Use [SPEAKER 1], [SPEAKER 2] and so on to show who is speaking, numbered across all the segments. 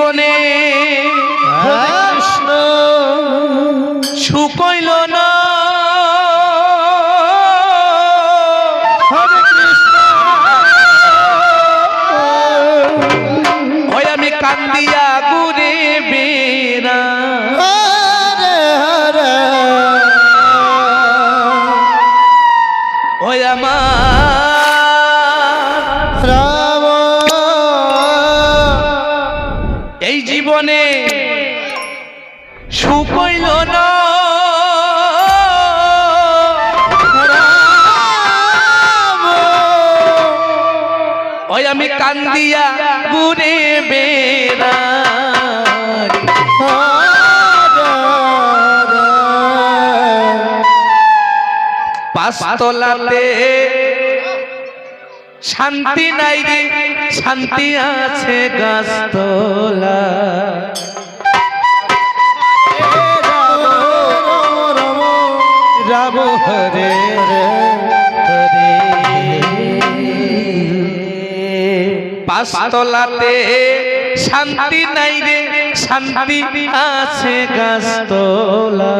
[SPEAKER 1] জীবনে
[SPEAKER 2] কৃষ্ণ
[SPEAKER 1] সুখ হইল না,
[SPEAKER 2] হরে কৃষ্ণ
[SPEAKER 1] ওই আমি কান্দিয়া ঘুরে বেড়া,
[SPEAKER 2] হরে হরে
[SPEAKER 1] ওই আমার
[SPEAKER 2] রাম
[SPEAKER 1] এই জীবনে সুখ হইল না, ওই আমি কান্দিয়া ঘুরে বেড়াই, পাঁচতলাতে শান্তি নাই রে, শান্তি আছে গাছতলা,
[SPEAKER 2] রাম হরে হরে
[SPEAKER 1] পাঁচতলাতে শান্তি নাই রে, শান্তি আছে গাছতলা।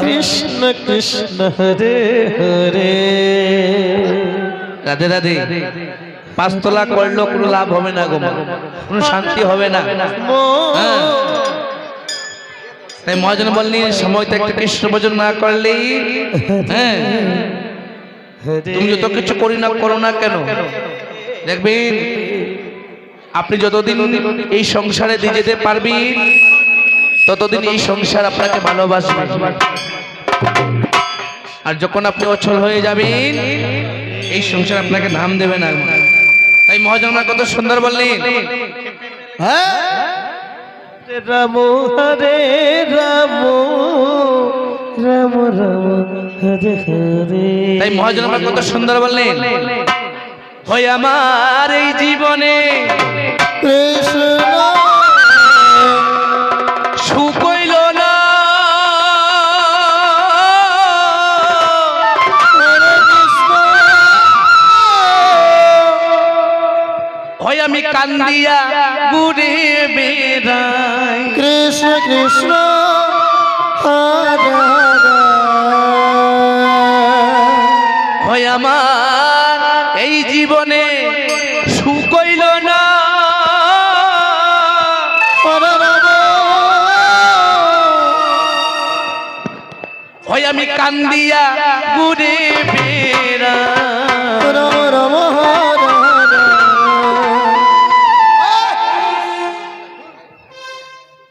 [SPEAKER 2] কৃষ্ণ কৃষ্ণ হরে হরে
[SPEAKER 1] রাধে রাধে। পাঁচতলা করলেও কোনো লাভ হবে না গো, কোনো শান্তি হবে না। হ্যাঁ। তাই মহাজন বললেন সময়টা একটা কৃষ্ণ ভজন না করলেই, হ্যাঁ তুমি যত কিছু করি না করো না কেন, দেখবেন আপনি যতদিন এই সংসারে দিয়ে যেতে পারবেন ততদিন এই সংসার আপনাকে ভালোবাসবে, আর যখন আপনি অচল হয়ে যাবেন এই সংসার আপনাকে নাম দেবে না। তাই মহাজন কত সুন্দর বললেন,
[SPEAKER 2] রাম হরে রাম রাম রাম হরে হরে।
[SPEAKER 1] তাই মহাজন কত সুন্দর বললেন, ওই আমার এই জীবনে
[SPEAKER 2] কৃষ্ণ
[SPEAKER 1] সুখ হইল না,
[SPEAKER 2] হরে কৃষ্ণ
[SPEAKER 1] ওই আমি কান্দিয়া ঘুরে বেড়াই,
[SPEAKER 2] কৃষ্ণ কৃষ্ণ হরে হরে
[SPEAKER 1] ওই আমার এই জীবনে সুখ হইল না,
[SPEAKER 2] হরে রাম
[SPEAKER 1] ওই আমি কান্দিয়া ঘুরে বেড়াই,
[SPEAKER 2] রাম রাম হরে হরে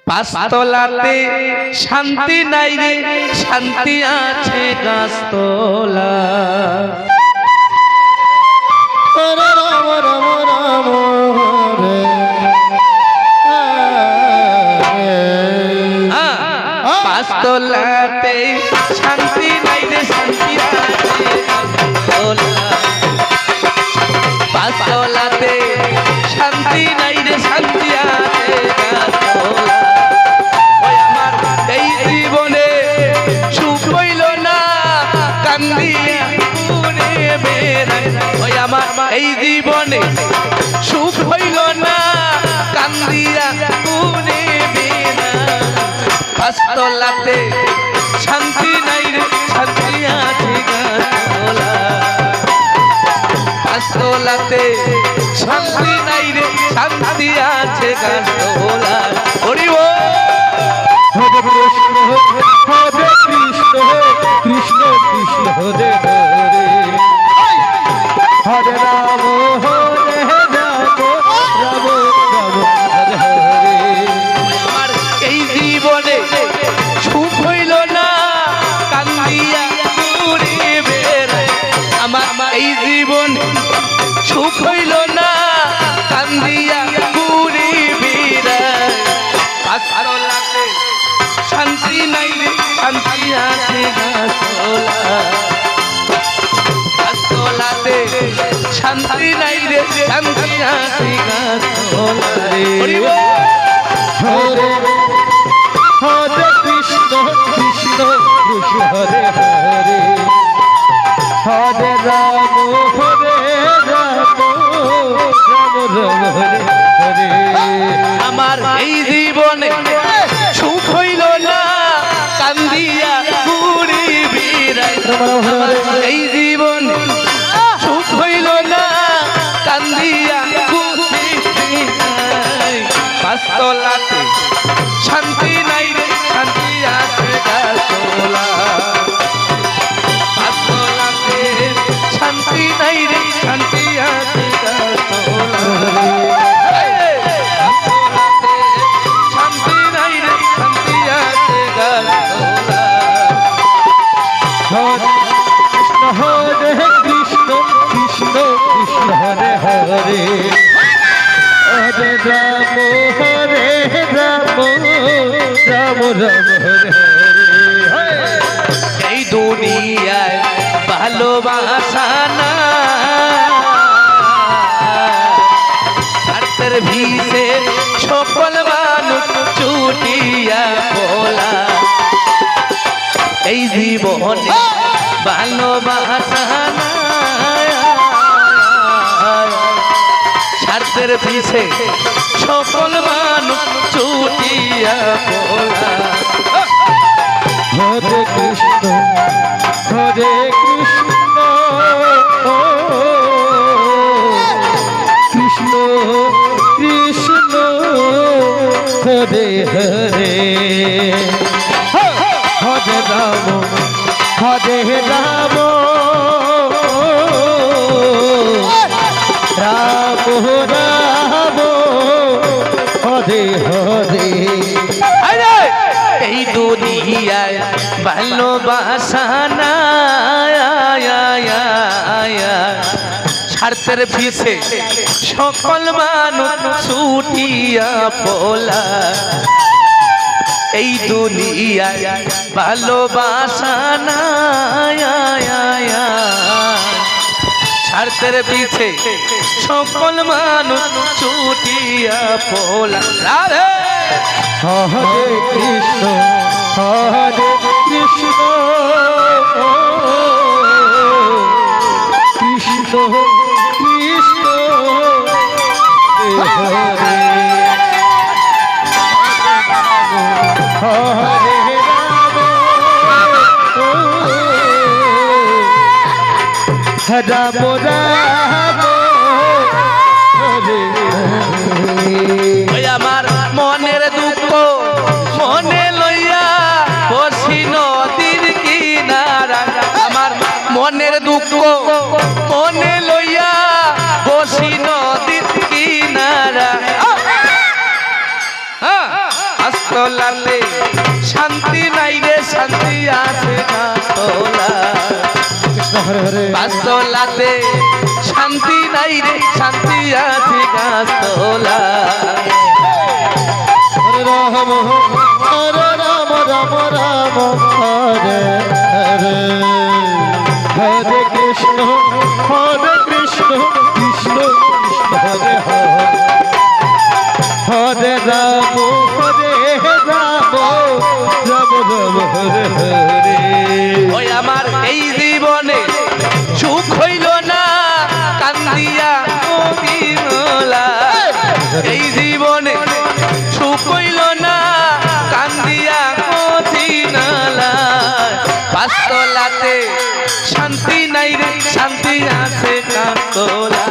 [SPEAKER 1] পাঁচতলাতে শান্তি নাই রে, শান্তি আছে গাছতলা।
[SPEAKER 2] হরে রাম রাম রাম হরে হরে।
[SPEAKER 1] পাঁচতলাতে শান্তি নাই রে, শান্তি আছে গাছতলা। পাঁচতলাতে শান্তি নাই রে, শান্তি আছে গাছতলা। ওই আমার এই জীবনে সুখ হইল না, কান্দিয়া ঘুরে বেড়াই, ওই আমার এই জীবনে সুখ হইল না, কান্দিয়া ঘুরে বেড়াই। পাঁচতলাতে শান্তি নাই রে, শান্তি আছে গাছতলা। পাঁচতলাতে শান্তি নাই রে, শান্তি আছে গাছতলা। হরি বল।
[SPEAKER 2] হরে কৃষ্ণ হরে কৃষ্ণ কৃষ্ণ কৃষ্ণ হরে হরে হরে রাম হরে রাম রাম রাম হরে হরে।
[SPEAKER 1] আমার এই জীবনে সুখ হইল না, কান্দিয়া ঘুরে বেড়াই, আমার এই জীবনে সুখ হইল না, কান্দিয়া ঘুরে বেড়াই। পাঁচতলাতে শান্তি নাই রে, শান্তি আছে গাছতলা। পাঁচতলাতে শান্তি নাই রে, শান্তি আছে গাছতলা রে। হরি বল।
[SPEAKER 2] হরে হরে কৃষ্ণ কৃষ্ণ কৃষ্ণ হরে হরে হরে রাম হরে রাম রাম রাম হরে হরে।
[SPEAKER 1] আমার এই জীবনে সুখ হইল না কান্দিয়া ঘুরি বিরাই আমার এই জীবনে সুখ হইল না কান্দিয়া ঘুরি বিরাই পাঁচতলাতে শান্তি নাই রে শান্তি আছে গাছতলা পাঁচতলাতে শান্তি নাই রে শান্তি আছে গাছতলা শান্তি নাই রে শান্তি আছে গাছতলা
[SPEAKER 2] হরে কৃষ্ণ কৃষ্ণ কৃষ্ণ হরে হরে হরে রাম রাম রাম রাম হরে হরে
[SPEAKER 1] এই দুনিয়ায় ভালোবাসা না স্বার্থের ভিসে সকল মানুষ ছুটিয়া বলা এই জীবনে ভালোবাসা না স্বার্থের পিছে সকল মানুষ ছুটিয়া বলা
[SPEAKER 2] হরে কৃষ্ণ কৃষ্ণ কৃষ্ণ হরে হরে হরে রাম রাম রাম হরে হরে
[SPEAKER 1] এই দুনিয়ায় ভালোবাসা না স্বার্থের পিছে সকল মানুষ ছুটিয়া পোলা এই দুনিয়ায় ভালোবাসা না স্বার্থের পিছে সকল মানুষ ছুটিয়া পোলা রাধে
[SPEAKER 2] হরে কৃষ্ণ কৃষ্ণ কৃষ্ণ হরে হরে রাম রাম হরে
[SPEAKER 1] ওই আমার মনের দুঃখ মনে লইয়া বসি নদীর কিনারা আমার মনের দুঃখ মনে লইয়া বসি নদীর কিনারা আস্তলাতে শান্তি নাই রে শান্তি আছে গাছতলা
[SPEAKER 2] হরে হরে
[SPEAKER 1] পাঁচতলাতে শান্তি নাই রে শান্তি আছে গাছতলা
[SPEAKER 2] হরে রাম রাম রাম হরে হরে হরে কৃষ্ণ কৃষ্ণ কৃষ্ণ হরে হরে হরে রাম রাম রাম হরে হরে
[SPEAKER 1] ওই আমার এই জীবনে সুখ হইল না কান্দিয়া বিমলা এই জীবনে সুখ হইল না কান্দিয়া চিনালা পাঁচতলাতে শান্তি নাই রে শান্তি আছে কাঁতলা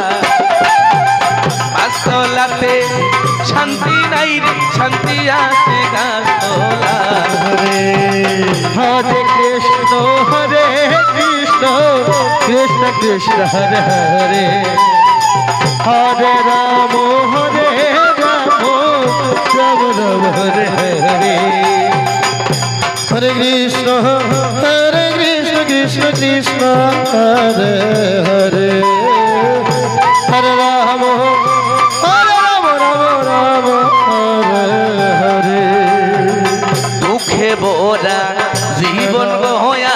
[SPEAKER 1] পাঁচতলাতে শান্তি নাই রে শান্তি আছে গাছতলা
[SPEAKER 2] হরে কৃষ্ণ কৃষ্ণ কৃষ্ণ হরে হরে হরে রাম রাম রাম হরে হরে হরে কৃষ্ণ কৃষ্ণ কৃষ্ণ হরে হরে হরে রাম রাম হরে হরে
[SPEAKER 1] দুঃখে বোরা জীবন গয়া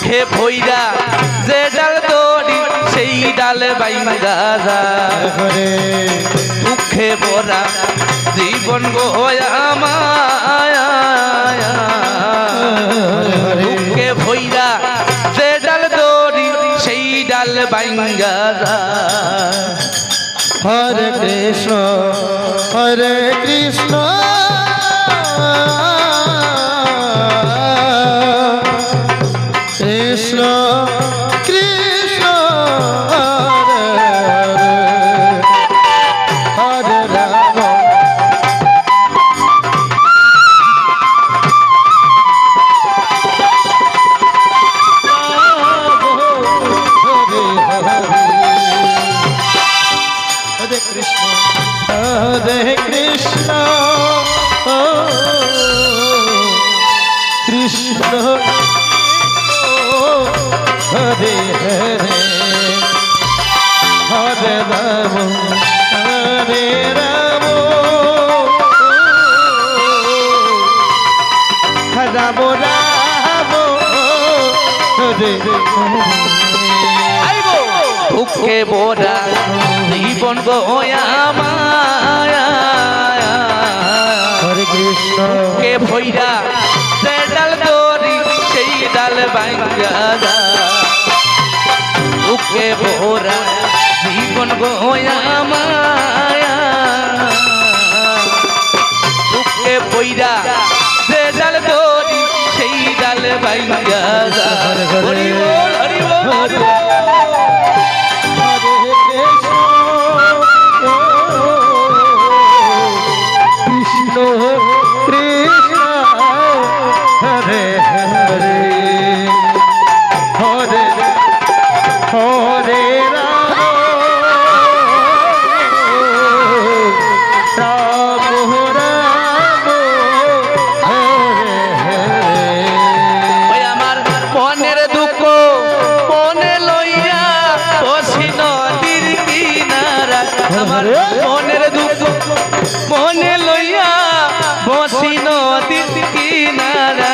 [SPEAKER 1] দুঃখে ভৈরা যে ডাল দড়ি সেই ডাল বাইঙ্গা যায় দুঃখে ভরা জীবন গয়া দুঃখে ভৈরা যে ডাল দড়ি সেই ডাল বাইঙ্গা যায়
[SPEAKER 2] হরে কৃষ্ণ হরে কৃষ্ণ কৃষ্ণ কৃষ্ণ হরে হরে হরে রাম হরে কৃষ্ণ হরে কৃষ্ণ কৃষ্ণ হরে হরে হরে রাম হরে রাম রাম রাম হরে
[SPEAKER 1] আইবো দুঃখে বোরা জীবন গোয়া মায়া
[SPEAKER 2] হরে কৃষ্ণ
[SPEAKER 1] কে ভৈরা সে ডাল দরি সেই ডাল ভাঙ্গা যা দুঃখে বোরা জীবন গোয়া মায়া দুঃখে ভৈরা সে ডাল দরি সেই ডাল ভাঙ্গা যা হরি বল হরি বল হরি বল।
[SPEAKER 2] কৃষ্ণ কৃষ্ণ হরে হরে হরে হরে রাম রাম রাম হরে হরে
[SPEAKER 1] ওই আমার মনের দুঃখ মনে লইয়া বসি নদীর কিনারা আমার মনের দুঃখ মনে লইয়া বসি নদীর কিনারা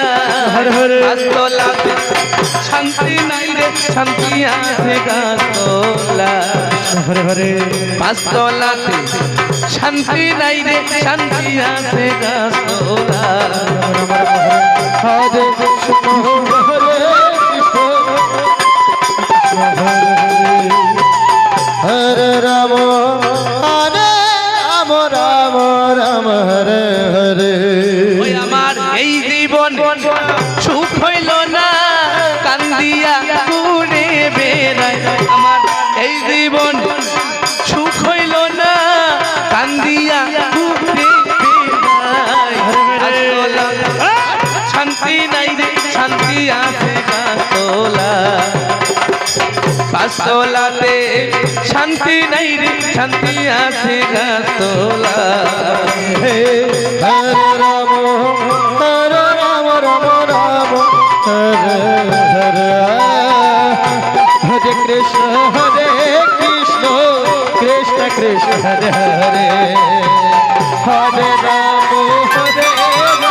[SPEAKER 2] হরে হরে
[SPEAKER 1] গাছতলাতে শান্তি নাই রে শান্তি আছে গাছতলা
[SPEAKER 2] হরে হরে
[SPEAKER 1] পাঁচতলাতে শান্তি নাই রে শান্তি আছে গাছতলা
[SPEAKER 2] হরে কৃষ্ণ হরে কৃষ্ণ হরে রাম হরে রাম রাম রাম হরে হরে
[SPEAKER 1] ওই আমার এই জীবন সুখ হইল না কান্দিয়া ঘুরে বেড়ায় আমার এই জীবন সুখ হইল না কান্দিয়া ঘুরে বেড়ায় শান্তি নাই রে শান্তি আছে গাছতলা পাঁচতলাতে শান্তি নাই রে শান্তি আছে গাছতলা
[SPEAKER 2] হরে রাম হরে রাম রাম রাম হরে হরে হরে কৃষ্ণ কৃষ্ণ কৃষ্ণ কৃষ্ণ হরে হরে হরে রাম হরে রাম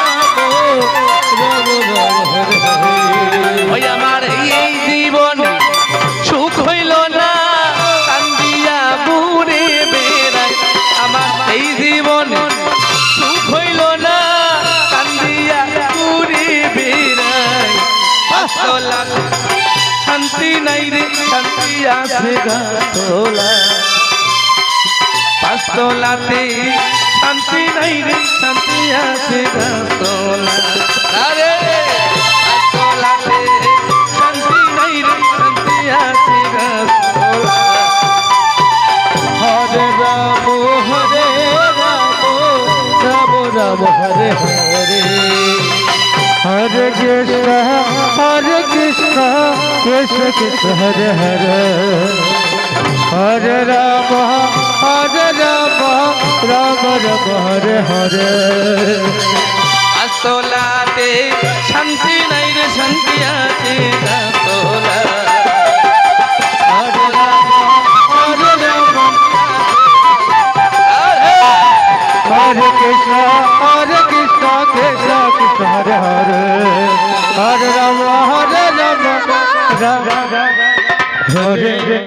[SPEAKER 2] রাম রাম হরে হরে
[SPEAKER 1] ওই আমার এই জীবন সুখ হইল না কান্দিয়া ঘুরে বেড়ায় আমার এই জীবন সুখ হইল না কান্দিয়া ঘুরে বেড়ায় পাঁচতলা শান্তি নাই রে শান্তি আছে গাছতলা পাঁচতলাতে শান্তি নাই রে শান্তি আছে গাছতলা আরে পাঁচতলাতে শান্তি নাই রে শান্তি আছে গাছতলা
[SPEAKER 2] হরে রাম রাম রাম হরে হরে হরে কৃষ্ণ কৃষ্ণ কৃষ্ণ কৃষ্ণ হরে হরে হরে রাম রাম রাম হরে হরে
[SPEAKER 1] পাঁচতলাতে শান্তি নাই রে শান্তি আছে গাছতলা
[SPEAKER 2] হরে রাম হরে কৃষ্ণ কৃষ্ণ কৃষ্ণ হরে হরে হরে রাম রাম রাম হরে